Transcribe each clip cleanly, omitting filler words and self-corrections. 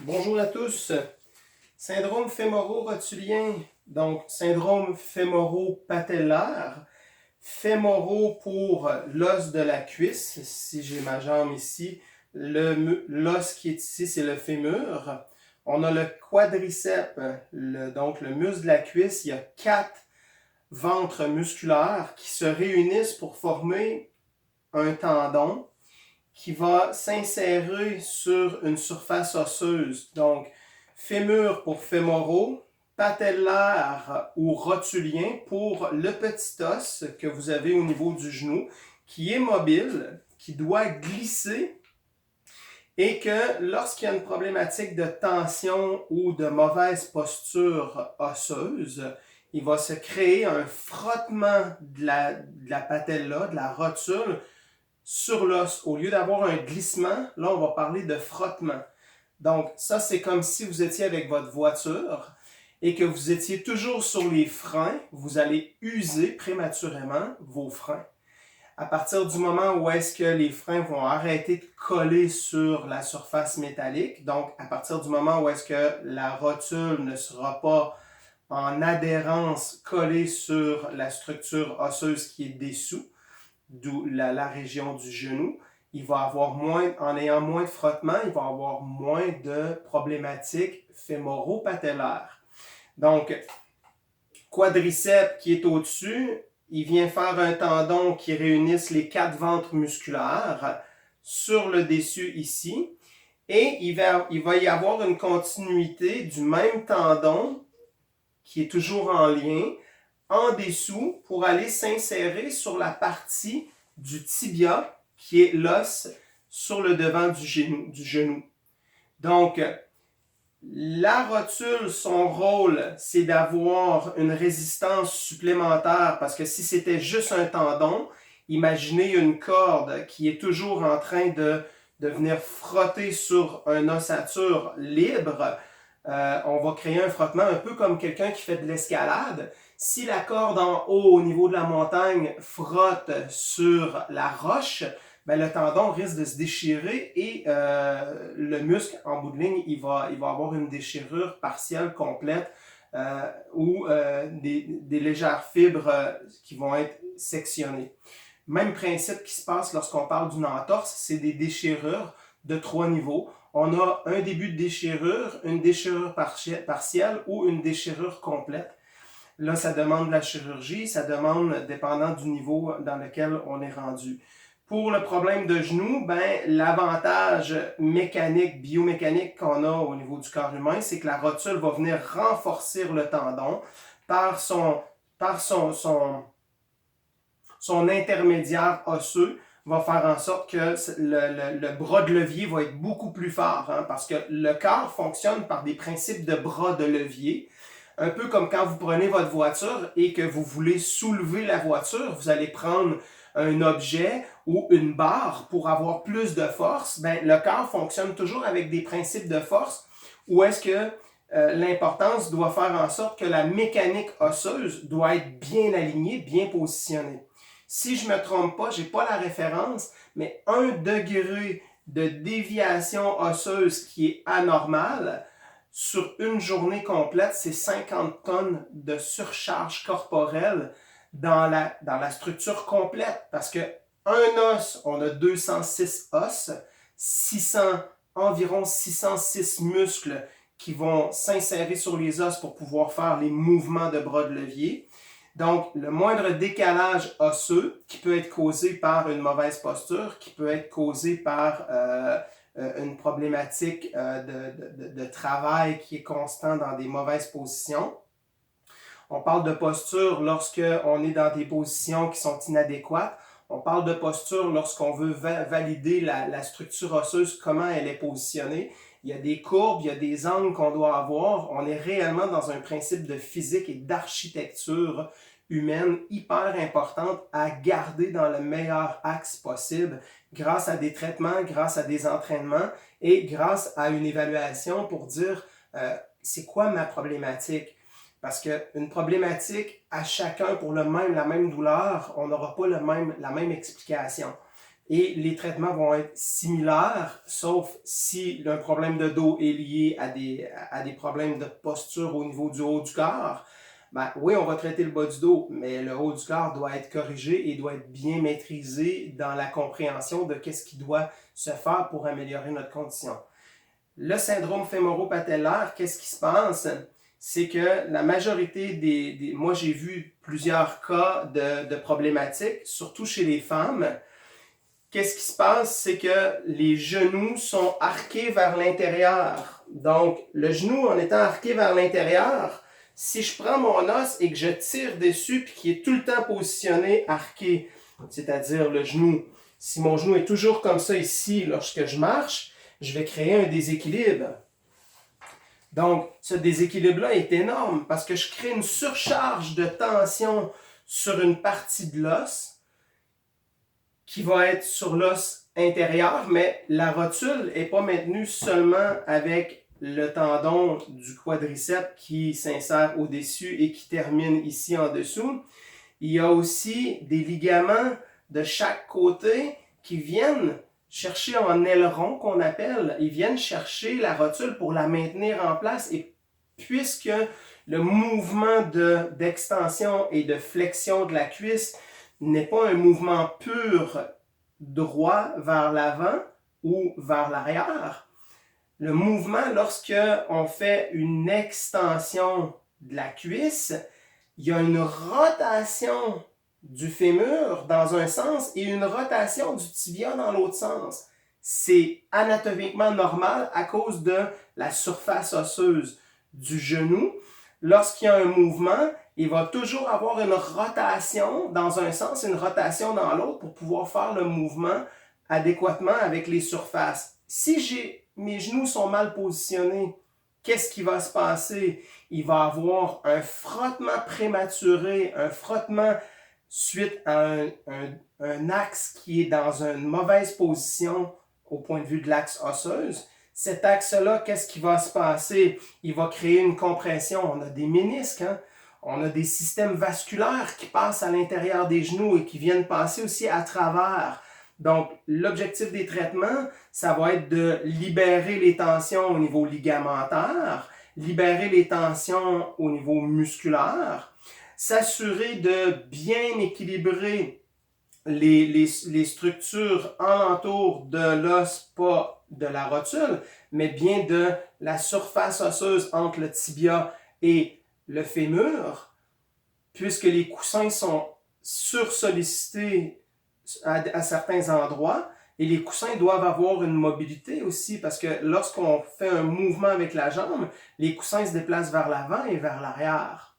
Bonjour à tous. Syndrome fémoro-rotulien, donc syndrome fémoro-patellaire. Fémoro pour l'os de la cuisse, si j'ai ma jambe ici. L'os qui est ici, c'est le fémur. On a le quadriceps, donc le muscle de la cuisse. Il y a 4 ventres musculaires qui se réunissent pour former un tendon qui va s'insérer sur une surface osseuse. Donc, fémur pour fémoraux, patellaire ou rotulien pour le petit os que vous avez au niveau du genou, qui est mobile, qui doit glisser et que lorsqu'il y a une problématique de tension ou de mauvaise posture osseuse, il va se créer un frottement de la patella, de la rotule, sur l'os. Au lieu d'avoir un glissement, là, on va parler de frottement. Donc, ça, c'est comme si vous étiez avec votre voiture et que vous étiez toujours sur les freins. Vous allez user prématurément vos freins. À partir du moment où est-ce que les freins vont arrêter de coller sur la surface métallique, donc à partir du moment où est-ce que la rotule ne sera pas en adhérence collée sur la structure osseuse qui est dessous, d'où la région du genou, il va avoir moins, en ayant moins de frottement, il va avoir moins de problématiques fémoro-patellaires. Donc, quadriceps qui est au-dessus, il vient faire un tendon qui réunisse les 4 ventres musculaires sur le dessus ici. Et il va y avoir une continuité du même tendon qui est toujours en lien en dessous pour aller s'insérer sur la partie du tibia qui est l'os sur le devant du genou. Donc, la rotule, son rôle, c'est d'avoir une résistance supplémentaire parce que si c'était juste un tendon, imaginez une corde qui est toujours en train de venir frotter sur une ossature libre. On va créer un frottement un peu comme quelqu'un qui fait de l'escalade. Si la corde en haut, au niveau de la montagne, frotte sur la roche, ben, le tendon risque de se déchirer et le muscle, en bout de ligne, il va avoir une déchirure partielle, complète, ou des légères fibres qui vont être sectionnées. Même principe qui se passe lorsqu'on parle d'une entorse, c'est des déchirures de 3 niveaux. On a un début de déchirure, une déchirure partielle ou une déchirure complète. Là, ça demande de la chirurgie, ça demande, dépendant du niveau dans lequel on est rendu. Pour le problème de genou, ben, l'avantage mécanique, biomécanique qu'on a au niveau du corps humain, c'est que la rotule va venir renforcer le tendon par son intermédiaire osseux, va faire en sorte que le bras de levier va être beaucoup plus fort, hein, parce que le corps fonctionne par des principes de bras de levier. Un peu comme quand vous prenez votre voiture et que vous voulez soulever la voiture, vous allez prendre un objet ou une barre pour avoir plus de force. Ben, le corps fonctionne toujours avec des principes de force où est-ce que l'importance doit faire en sorte que la mécanique osseuse doit être bien alignée, bien positionnée. Si je ne me trompe pas, je n'ai pas la référence, mais 1 degré de déviation osseuse qui est anormale, sur une journée complète, c'est 50 tonnes de surcharge corporelle dans la structure complète. Parce que un os, on a 206 os, environ 606 muscles qui vont s'insérer sur les os pour pouvoir faire les mouvements de bras de levier. Donc, le moindre décalage osseux qui peut être causé par une mauvaise posture, qui peut être causé par une problématique de travail qui est constant dans des mauvaises positions. On parle de posture lorsqu'on est dans des positions qui sont inadéquates. On parle de posture lorsqu'on veut valider la structure osseuse, comment elle est positionnée. Il y a des courbes, il y a des angles qu'on doit avoir. On est réellement dans un principe de physique et d'architecture humaine hyper importante à garder dans le meilleur axe possible grâce à des traitements, grâce à des entraînements et grâce à une évaluation pour dire c'est quoi ma problématique. Parce qu'une problématique, à chacun pour la même douleur, on n'aura pas la même explication. et les traitements vont être similaires, sauf si un problème de dos est lié à des problèmes de posture au niveau du haut du corps. Ben, oui, on va traiter le bas du dos, mais le haut du corps doit être corrigé et doit être bien maîtrisé dans la compréhension de qu'est-ce qui doit se faire pour améliorer notre condition. Le syndrome fémoro-patellaire, qu'est-ce qui se passe? C'est que la majorité moi j'ai vu plusieurs cas de problématiques, surtout chez les femmes. Qu'est-ce qui se passe? C'est que les genoux sont arqués vers l'intérieur. Donc, le genou en étant arqué vers l'intérieur, si je prends mon os et que je tire dessus puis qu'il est tout le temps positionné arqué, c'est-à-dire le genou, si mon genou est toujours comme ça ici lorsque je marche, je vais créer un déséquilibre. Donc, ce déséquilibre-là est énorme parce que je crée une surcharge de tension sur une partie de l'os qui va être sur l'os intérieur, mais la rotule n'est pas maintenue seulement avec le tendon du quadriceps qui s'insère au-dessus et qui termine ici en dessous. Il y a aussi des ligaments de chaque côté qui viennent chercher en aileron qu'on appelle. Ils viennent chercher la rotule pour la maintenir en place et puisque le mouvement d'extension et de flexion de la cuisse n'est pas un mouvement pur droit vers l'avant ou vers l'arrière, le mouvement, lorsque on fait une extension de la cuisse, il y a une rotation du fémur dans un sens et une rotation du tibia dans l'autre sens. C'est anatomiquement normal à cause de la surface osseuse du genou. Lorsqu'il y a un mouvement, il va toujours avoir une rotation dans un sens et une rotation dans l'autre pour pouvoir faire le mouvement adéquatement avec les surfaces. Si mes genoux sont mal positionnés, qu'est-ce qui va se passer? Il va y avoir un frottement prématuré, un frottement suite à un axe qui est dans une mauvaise position au point de vue de l'axe osseuse. Cet axe-là, qu'est-ce qui va se passer? Il va créer une compression. On a des ménisques, hein? On a des systèmes vasculaires qui passent à l'intérieur des genoux et qui viennent passer aussi à travers. Donc, l'objectif des traitements, ça va être de libérer les tensions au niveau ligamentaire, libérer les tensions au niveau musculaire, s'assurer de bien équilibrer les structures alentour de l'os, pas de la rotule, mais bien de la surface osseuse entre le tibia et le fémur, puisque les coussins sont sursollicités à certains endroits, et les coussins doivent avoir une mobilité aussi, parce que lorsqu'on fait un mouvement avec la jambe, les coussins se déplacent vers l'avant et vers l'arrière.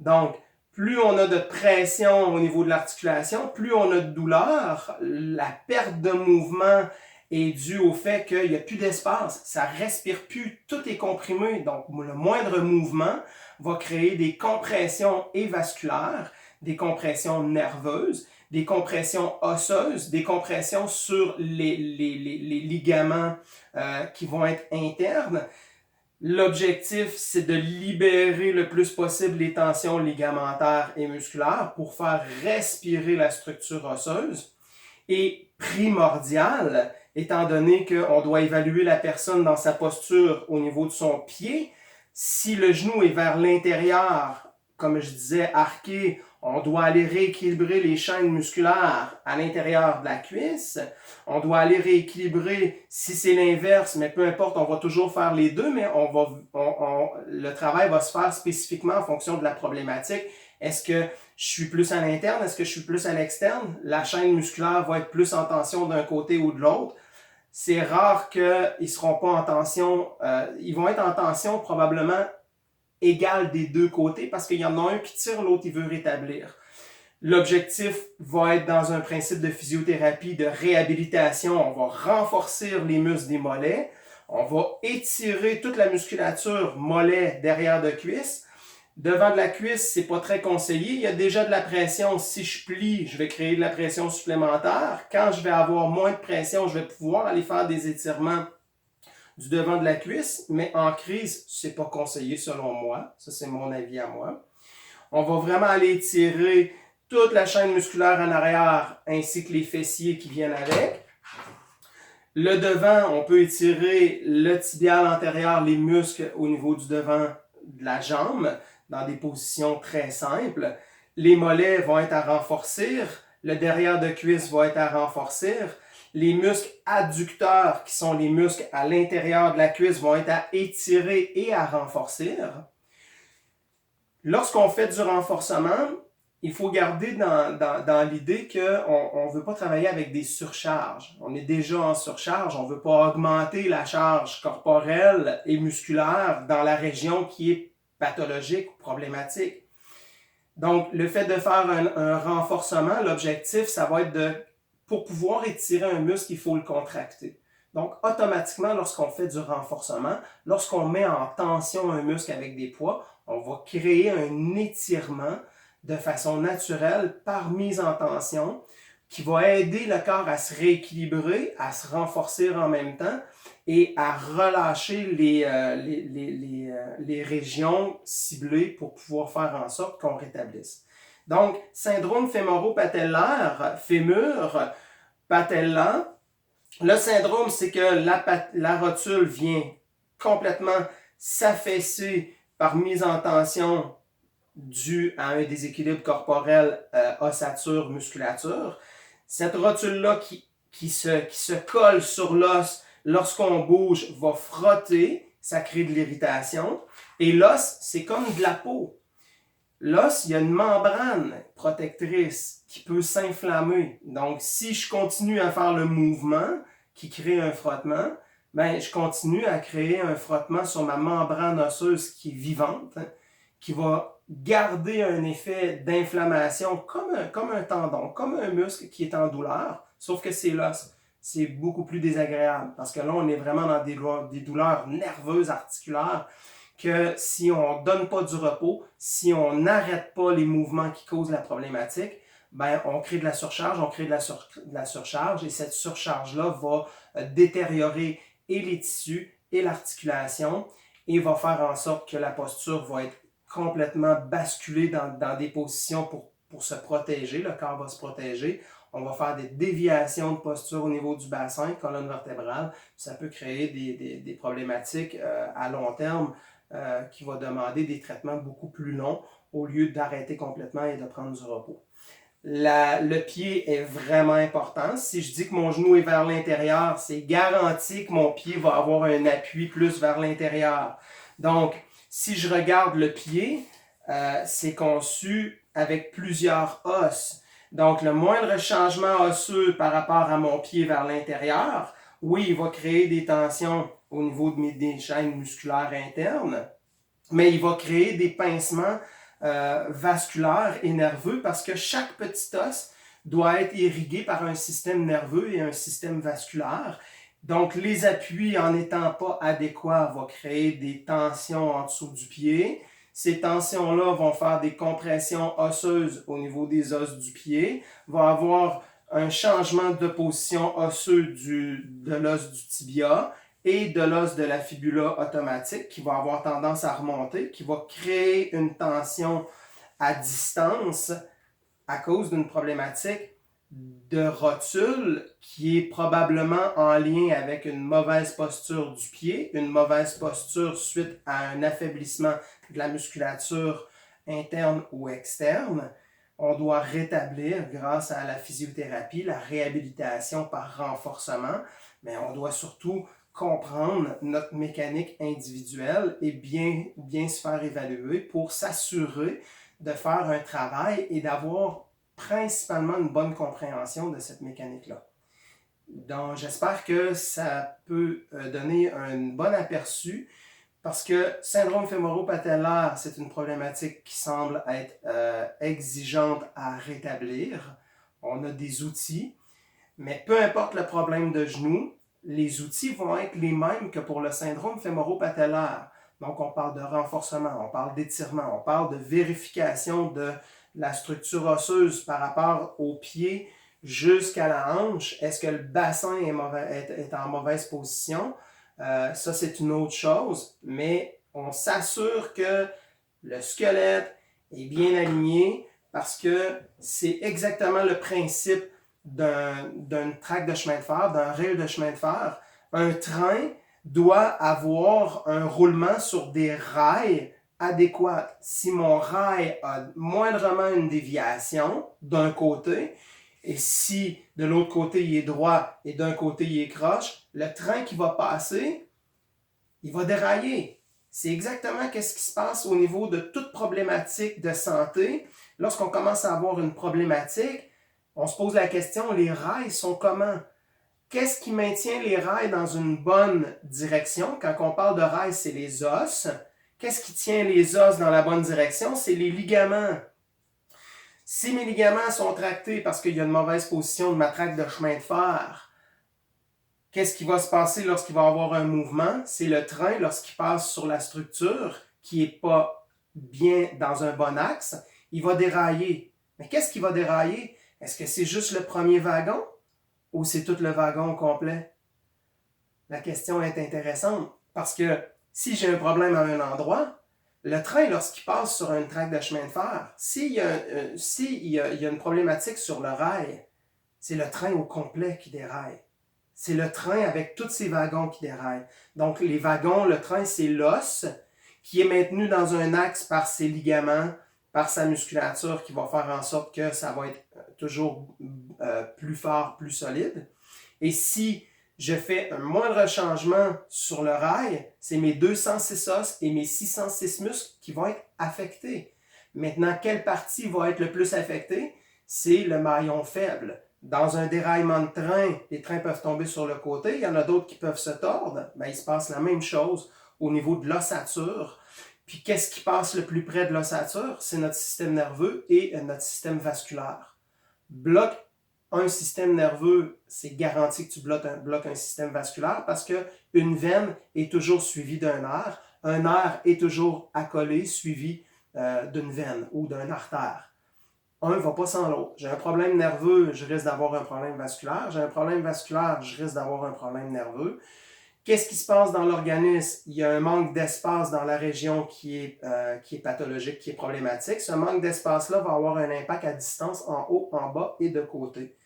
Donc, plus on a de pression au niveau de l'articulation, plus on a de douleur. La perte de mouvement est due au fait qu'il n'y a plus d'espace, ça ne respire plus, tout est comprimé. Donc, le moindre mouvement va créer des compressions vasculaires, des compressions nerveuses, des compressions osseuses, des compressions sur les ligaments qui vont être internes. L'objectif, c'est de libérer le plus possible les tensions ligamentaires et musculaires pour faire respirer la structure osseuse. Et primordial, étant donné qu'on doit évaluer la personne dans sa posture au niveau de son pied, si le genou est vers l'intérieur, comme je disais, arqué, on doit aller rééquilibrer les chaînes musculaires à l'intérieur de la cuisse. On doit aller rééquilibrer, si c'est l'inverse, mais peu importe, on va toujours faire les deux, mais le travail va se faire spécifiquement en fonction de la problématique. Est-ce que je suis plus à l'interne? Est-ce que je suis plus à l'externe? La chaîne musculaire va être plus en tension d'un côté ou de l'autre. C'est rare qu'ils ne seront pas en tension. Ils vont être en tension probablement égale des deux côtés parce qu'il y en a un qui tire, l'autre il veut rétablir. L'objectif va être dans un principe de physiothérapie, de réhabilitation. On va renforcer les muscles des mollets. On va étirer toute la musculature mollet derrière de cuisse. Devant de la cuisse, c'est pas très conseillé. Il y a déjà de la pression. Si je plie, je vais créer de la pression supplémentaire. Quand je vais avoir moins de pression, je vais pouvoir aller faire des étirements du devant de la cuisse, mais en crise, c'est pas conseillé selon moi. Ça, c'est mon avis à moi. On va vraiment aller étirer toute la chaîne musculaire en arrière ainsi que les fessiers qui viennent avec. Le devant, on peut étirer le tibial antérieur, les muscles au niveau du devant de la jambe dans des positions très simples. Les mollets vont être à renforcer. Le derrière de cuisse va être à renforcer. Les muscles adducteurs, qui sont les muscles à l'intérieur de la cuisse, vont être à étirer et à renforcer. Lorsqu'on fait du renforcement, il faut garder dans l'idée qu'on ne veut pas travailler avec des surcharges. On est déjà en surcharge, on ne veut pas augmenter la charge corporelle et musculaire dans la région qui est pathologique ou problématique. Donc, le fait de faire un renforcement, l'objectif, ça va être pour pouvoir étirer un muscle, il faut le contracter. Donc, automatiquement, lorsqu'on fait du renforcement, lorsqu'on met en tension un muscle avec des poids, on va créer un étirement de façon naturelle par mise en tension qui va aider le corps à se rééquilibrer, à se renforcer en même temps et à relâcher les régions ciblées pour pouvoir faire en sorte qu'on rétablisse. Donc, syndrome fémoro-patellaire, fémur, patellan. Le syndrome, c'est que la rotule vient complètement s'affaisser par mise en tension dû à un déséquilibre corporel ossature-musculature. Cette rotule-là qui se colle sur l'os lorsqu'on bouge va frotter, ça crée de l'irritation. Et l'os, c'est comme de la peau. L'os, il y a une membrane protectrice qui peut s'inflammer. Donc, si je continue à faire le mouvement qui crée un frottement, ben, je continue à créer un frottement sur ma membrane osseuse qui est vivante, qui va garder un effet d'inflammation comme un tendon, comme un muscle qui est en douleur, sauf que c'est l'os. C'est beaucoup plus désagréable parce que là, on est vraiment dans des douleurs nerveuses, articulaires, que si on ne donne pas du repos, si on n'arrête pas les mouvements qui causent la problématique, ben, on crée de la surcharge, on crée de la surcharge et cette surcharge-là va détériorer et les tissus et l'articulation et va faire en sorte que la posture va être complètement basculée dans des positions pour se protéger, le corps va se protéger. On va faire des déviations de posture au niveau du bassin, colonne vertébrale. Ça peut créer des problématiques à long terme qui va demander des traitements beaucoup plus longs au lieu d'arrêter complètement et de prendre du repos. Le pied est vraiment important. Si je dis que mon genou est vers l'intérieur, c'est garanti que mon pied va avoir un appui plus vers l'intérieur. Donc, si je regarde le pied, c'est conçu avec plusieurs os. Donc, le moindre changement osseux par rapport à mon pied vers l'intérieur, oui, il va créer des tensions au niveau des chaînes musculaires internes, mais il va créer des pincements vasculaires et nerveux parce que chaque petit os doit être irrigué par un système nerveux et un système vasculaire. Donc, les appuis en n'étant pas adéquats vont créer des tensions en dessous du pied. Ces tensions-là vont faire des compressions osseuses au niveau des os du pied, vont avoir un changement de position osseux de l'os du tibia et de l'os de la fibula automatique qui va avoir tendance à remonter, qui va créer une tension à distance à cause d'une problématique de rotule qui est probablement en lien avec une mauvaise posture du pied, une mauvaise posture suite à un affaiblissement de la musculature interne ou externe. On doit rétablir grâce à la physiothérapie, la réhabilitation par renforcement, mais on doit surtout comprendre notre mécanique individuelle et bien se faire évaluer pour s'assurer de faire un travail et d'avoir principalement une bonne compréhension de cette mécanique-là. Donc, j'espère que ça peut donner un bon aperçu parce que syndrome fémoro-patellaire, c'est une problématique qui semble être exigeante à rétablir. On a des outils, mais peu importe le problème de genou, les outils vont être les mêmes que pour le syndrome fémoro-patellaire. Donc, on parle de renforcement, on parle d'étirement, on parle de vérification de la structure osseuse par rapport au pied jusqu'à la hanche. Est-ce que le bassin est en mauvaise position? Ça, c'est une autre chose, mais on s'assure que le squelette est bien aligné, parce que c'est exactement le principe d'un track de chemin de fer, d'un rail de chemin de fer. Un train doit avoir un roulement sur des rails adéquats. Si mon rail a moindrement une déviation d'un côté, et si de l'autre côté il est droit et d'un côté il est croche, le train qui va passer, il va dérailler. C'est exactement ce qui se passe au niveau de toute problématique de santé. Lorsqu'on commence à avoir une problématique, on se pose la question, les rails sont comment? Qu'est-ce qui maintient les rails dans une bonne direction? Quand on parle de rails, c'est les os. Qu'est-ce qui tient les os dans la bonne direction? C'est les ligaments. Si mes ligaments sont tractés parce qu'il y a une mauvaise position de ma traque de chemin de fer, qu'est-ce qui va se passer lorsqu'il va y avoir un mouvement? C'est le train, lorsqu'il passe sur la structure qui n'est pas bien dans un bon axe, il va dérailler. Mais qu'est-ce qui va dérailler? Est-ce que c'est juste le premier wagon ou c'est tout le wagon au complet? La question est intéressante parce que si j'ai un problème à un endroit, le train, lorsqu'il passe sur une traque de chemin de fer, s'il y a une problématique sur le rail, c'est le train au complet qui déraille. C'est le train avec tous ses wagons qui déraillent. Donc, les wagons, le train, c'est l'os qui est maintenu dans un axe par ses ligaments, par sa musculature qui va faire en sorte que ça va être toujours plus fort, plus solide. Et si je fais un moindre changement sur le rail, c'est mes 206 os et mes 606 muscles qui vont être affectés. Maintenant, quelle partie va être le plus affectée? C'est le maillon faible. Dans un déraillement de train, les trains peuvent tomber sur le côté, il y en a d'autres qui peuvent se tordre. Ben, il se passe la même chose au niveau de l'ossature. Puis qu'est-ce qui passe le plus près de l'ossature? C'est notre système nerveux et notre système vasculaire. Bloque un système nerveux, c'est garanti que tu bloques un système vasculaire parce qu'une veine est toujours suivie d'un nerf. Un nerf est toujours accolé, suivi d'une veine ou d'un artère. Un ne va pas sans l'autre. J'ai un problème nerveux, je risque d'avoir un problème vasculaire. J'ai un problème vasculaire, je risque d'avoir un problème nerveux. Qu'est-ce qui se passe dans l'organisme? Il y a un manque d'espace dans la région qui est pathologique, qui est problématique. Ce manque d'espace-là va avoir un impact à distance en haut, en bas et de côté.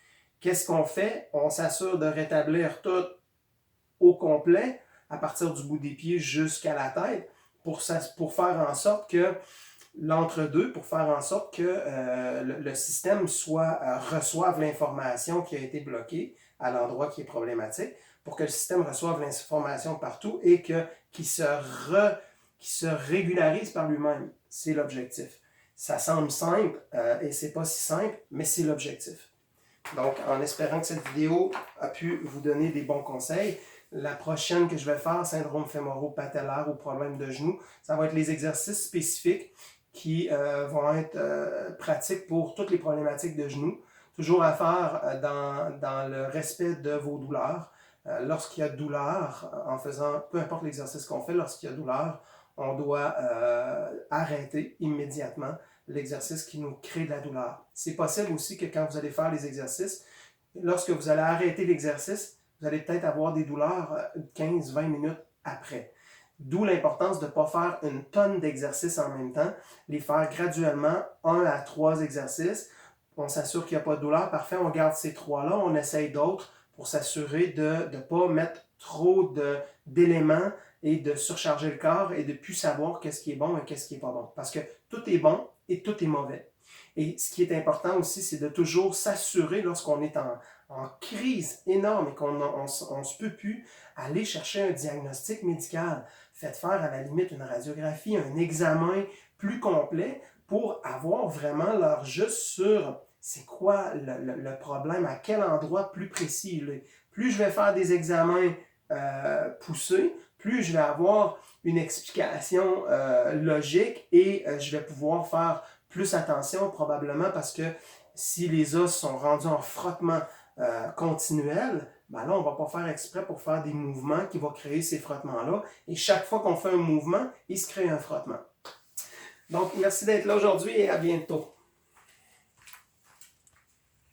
Qu'est-ce qu'on fait? On s'assure de rétablir tout au complet, à partir du bout des pieds jusqu'à la tête, pour faire en sorte que l'entre-deux, pour faire en sorte que le système reçoive l'information qui a été bloquée à l'endroit qui est problématique, pour que le système reçoive l'information partout et qu'il se régularise par lui-même. C'est l'objectif. Ça semble simple et c'est pas si simple, mais c'est l'objectif. Donc, en espérant que cette vidéo a pu vous donner des bons conseils, la prochaine que je vais faire, syndrome fémoro-patellaire ou problème de genou, ça va être les exercices spécifiques qui vont être pratiques pour toutes les problématiques de genoux. Toujours à faire dans le respect de vos douleurs. Lorsqu'il y a douleur, en faisant, peu importe l'exercice qu'on fait, lorsqu'il y a douleur, on doit arrêter immédiatement l'exercice qui nous crée de la douleur. C'est possible aussi que quand vous allez faire les exercices, lorsque vous allez arrêter l'exercice, vous allez peut-être avoir des douleurs 15-20 minutes après. D'où l'importance de ne pas faire une tonne d'exercices en même temps, les faire graduellement, 1 à 3 exercices. On s'assure qu'il n'y a pas de douleur. Parfait, on garde ces 3-là, on essaye d'autres pour s'assurer de ne pas mettre trop d'éléments et de surcharger le corps et de ne plus savoir qu'est-ce qui est bon et qu'est-ce qui n'est pas bon. Parce que tout est bon et tout est mauvais. Et ce qui est important aussi, c'est de toujours s'assurer lorsqu'on est en crise énorme et qu'on ne se peut plus aller chercher un diagnostic médical. Faites faire à la limite une radiographie, un examen plus complet pour avoir vraiment l'heure juste sur c'est quoi le problème, à quel endroit plus précis. Plus je vais faire des examens poussés, plus je vais avoir une explication logique et je vais pouvoir faire plus attention probablement parce que si les os sont rendus en frottement continuel, ben là, on ne va pas faire exprès pour faire des mouvements qui vont créer ces frottements-là. Et chaque fois qu'on fait un mouvement, il se crée un frottement. Donc, merci d'être là aujourd'hui et à bientôt.